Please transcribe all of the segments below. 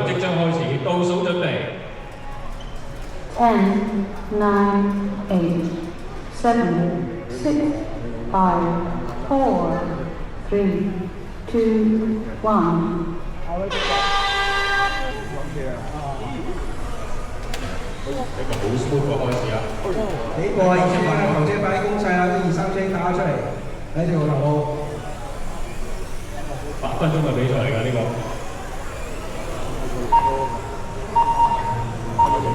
即將開始，倒數準備。10, 9, 8, 7, 6, 5, 4, 3, 2, 1。呢個好 smooth 嘅開始啊！你過嚟先啊，頭車快啲攻勢啦，啲2、3車打出嚟，睇住個頭號。8分鐘嘅比賽嚟㗎呢個。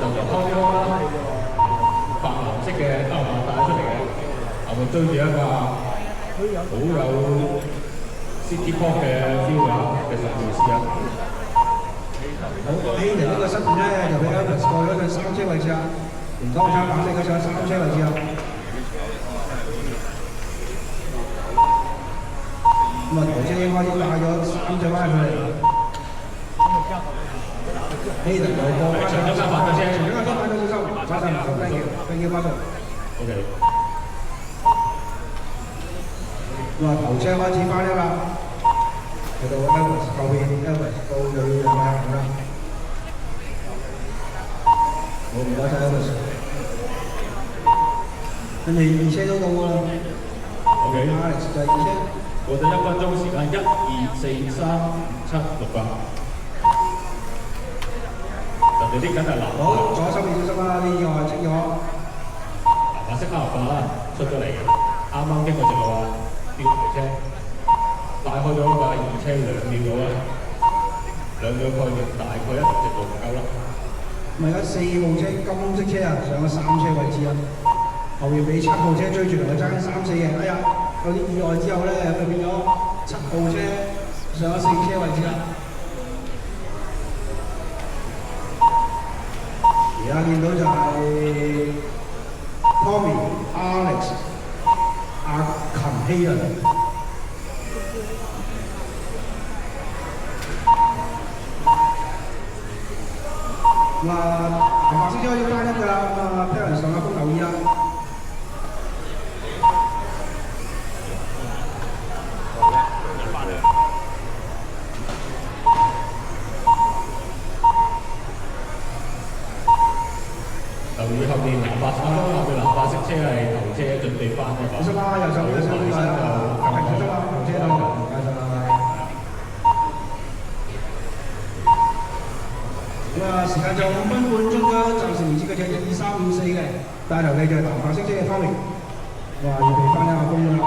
就開咗啦，白藍色嘅歐馬帶出嚟嘅，後面追住一架好有 City Pop 嘅 feel 嘅十號士啊！好，希尼呢個失誤咧，就俾 Elvis 過咗上3車位置啦，唔該參白色佢上3車位置啦。咁啊，頭車已經開始帶咗3隻彎佢嚟。希尼又過翻上3班嘅車，長咗3班嘅小心，馬上馬上 thank you 馬上。OK。咁啊，頭車開始翻一啦，去到 Elvis 後邊 ，Elvis 到就要讓下行啦。好，唔該曬 Elvis。跟住2車都到㗎啦。OK。Alex 就係2車。過咗1分鐘時間，1、2、4、3、5、7、6、8。特別啲緊係藍。好，左手邊小心啦，啲意外清咗。藍色8出咗嚟嘅，啱啱經過直路啊，吊頭車，帶開咗架2車2秒到啦，2秒概念大概一條直路唔夠啦。咪而家4號車金色車啊，上咗3車位置啊，後面俾7號車追住嚟爭3、4嘅，哎呀，有啲意外之後咧，就變咗7號車上咗4車位置啦。而家見到就係 Tommy、Alex、阿勤希啊。咁啊，白色車可以翻一㗎啦，咁啊 ，Parents 上下風留意啦。留意後面藍白色車係頭車準備翻嘅。小心啦，右手邊嘅小心啦，小心啦，頭車啦，唔該晒。咁啊，時間就5分半鐘啦，暫時唔知佢隻1、2、3、5、4嘅，帶頭嘅就係藍白色車嘅 Tommy。哇，預備翻一下風啦。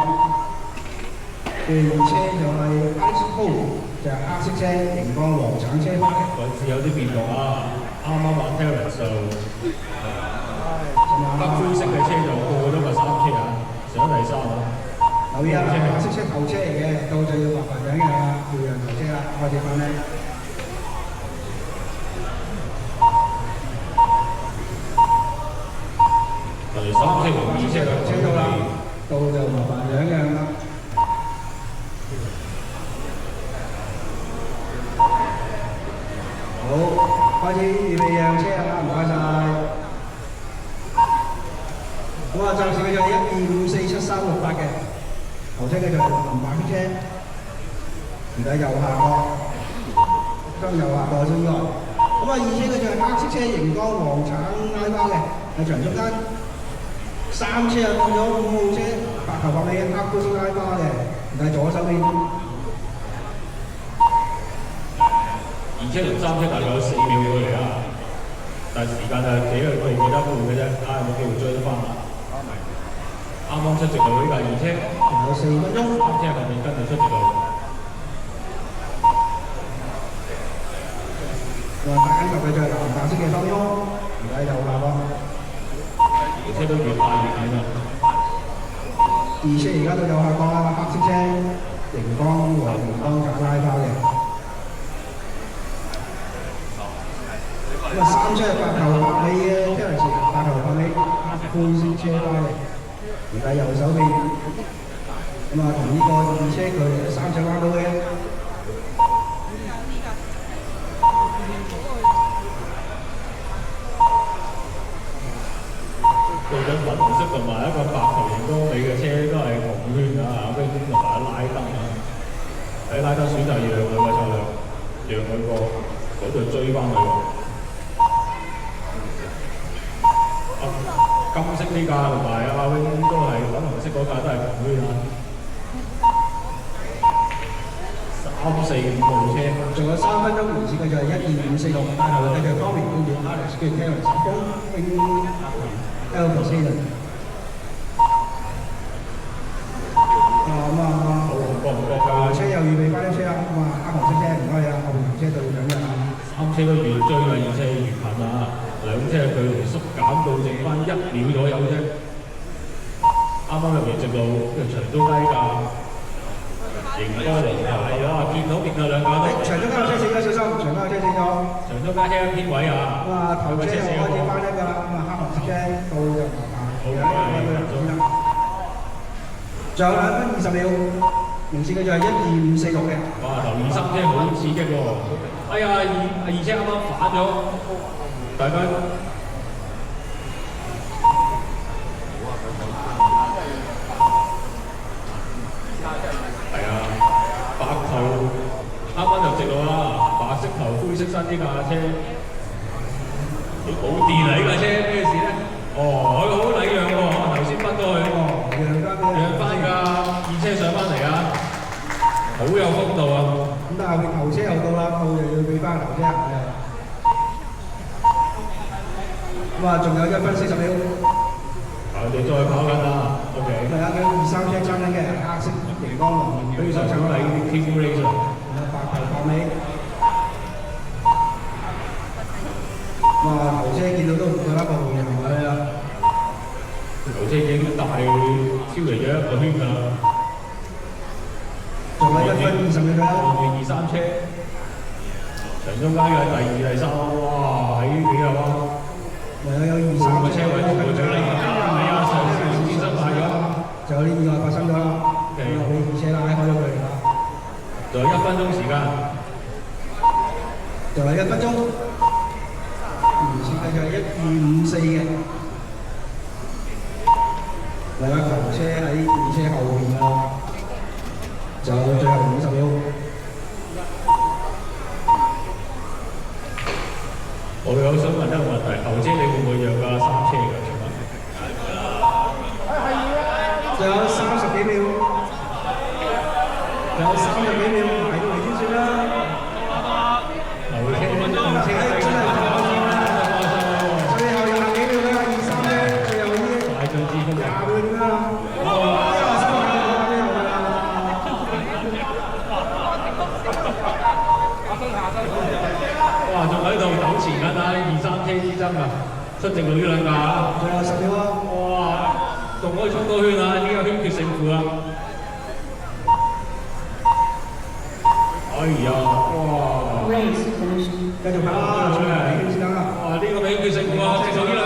2車就係 Alex Cole， 就係黑色車，熒光黃橙車翻嘅。位置有啲變動啊，啱啱話 Terence 就黑灰色嘅車就過咗個3車啊，上咗第3啊。留意啊，白色車頭車嚟嘅，到就要麻煩緊嘅啦，要讓頭車啦，開始翻咧。3車同2車兩車到啦，到就麻煩兩樣啦。好，開始預備讓車啦，唔該晒。好啊，暫時佢就係1、2、5、4、7、3、6、8嘅，頭車嘅就係藍白色車，而家右下角，將右下角先開。咁啊，2車嘅就係黑色車，熒光黃橙拉花嘅，喺場中間。3車啊，變咗5號車，白頭髮尾黑灰色拉花嘅，而家左手邊。2車同3車大概有4秒距離啊，但係時間就幾個過一半嘅啫，睇下有冇機會追得翻啦。啱啱出直路呢架2車，仲有4分鐘，3車後面跟住出直路。我打緊頭嘅就係藍白色嘅收腰，而家右下角。2車都越快越遠啦。2車而家到右下角啦，黑色車，熒光黃熒光橙拉花嘅。咁啊3車係白頭白尾嘅 Terence， 白頭白尾黑灰色車花嘅，而家右手邊。咁啊同呢個2車距離3隻彎到嘅。到咗粉紅色同埋一個白頭熒光尾嘅車都係紅圈啊，跟住同埋拉登啊，喺拉登選擇讓佢嘅策略，讓佢過嗰度追翻佢喎。金色呢架同埋阿 Wing 都係粉紅色嗰架都係紅圈啊，345號車。仲有3分鐘完事嘅就係12546，帶頭嘅就 Tommy 跟住 Alex 跟住 Terence 公 Elvis 先啊。咁啊，好覺唔覺㗎？車又預備翻啲車啦，咁啊黑紅色車唔該你啦，後面車隊長嘅。3車都越追啦，2車越近啊，2車距離縮減到剩翻1秒左右啫。啱啱入面直路呢個長中街架，迎歌嚟頭，哇！見到兩架都。長中間有車死咗，小心！長中間有車死咗。長中間車偏位啊！咁啊頭車又開始翻一㗎啦，咁啊黑紅色車到就麻煩。好嘅，仲有2分20秒，名次嘅就係12546嘅。哇！頭2、3車好刺激喎！哎呀，二車啱啱反咗，大家係啊，白頭啱啱就直路啦，白色頭灰色身呢架車，冇電啊！呢架車咩事咧？哦，佢好禮讓喎，頭先崩咗佢，讓翻架2車上翻嚟啊！好有風度啊！咁但係頭車又到啦，到就要俾翻頭車行嘅。咁啊，仲有1分40秒。我哋再跑緊啦 ，OK。係啊，佢2、3車爭緊嘅，黑色熒光綠，非常獎勵啲 King Racer。白頭白尾。哇！頭車見到都唔夠得個回頭位啦。頭車已經大超離咗1個圈㗎啦。仲有1分20秒啦。後面2、3車，長中間嘅第2、第3，哇！喺幾啊彎？有2、3個車位都冇獎勵㗎，係啊，上次先失敗咗，就有啲意外發生咗啦。俾2車拉開咗佢啦。仲有1分鐘時間，仲有1分鐘。前繼就係1254嘅。嚟個頭車喺2車後邊啦。就最後50秒。我有想問一個問題，後車你會唔會讓架3車㗎？仲有30幾秒，仲有30幾秒，埋到嚟先算啦。後車真係最後20幾秒啦，2、3車，最後呢大進之風20秒點啊？哇！仲喺度糾纏緊啊！2、3車之爭啊，出直路呢兩架啊！最後10秒啊！哇！仲可以衝多圈啊！呢個圈決勝負啦！哎呀！哇！Race finished. 繼續跑啊！最後2圈先啦！哇！呢個比決勝負啊！直路呢兩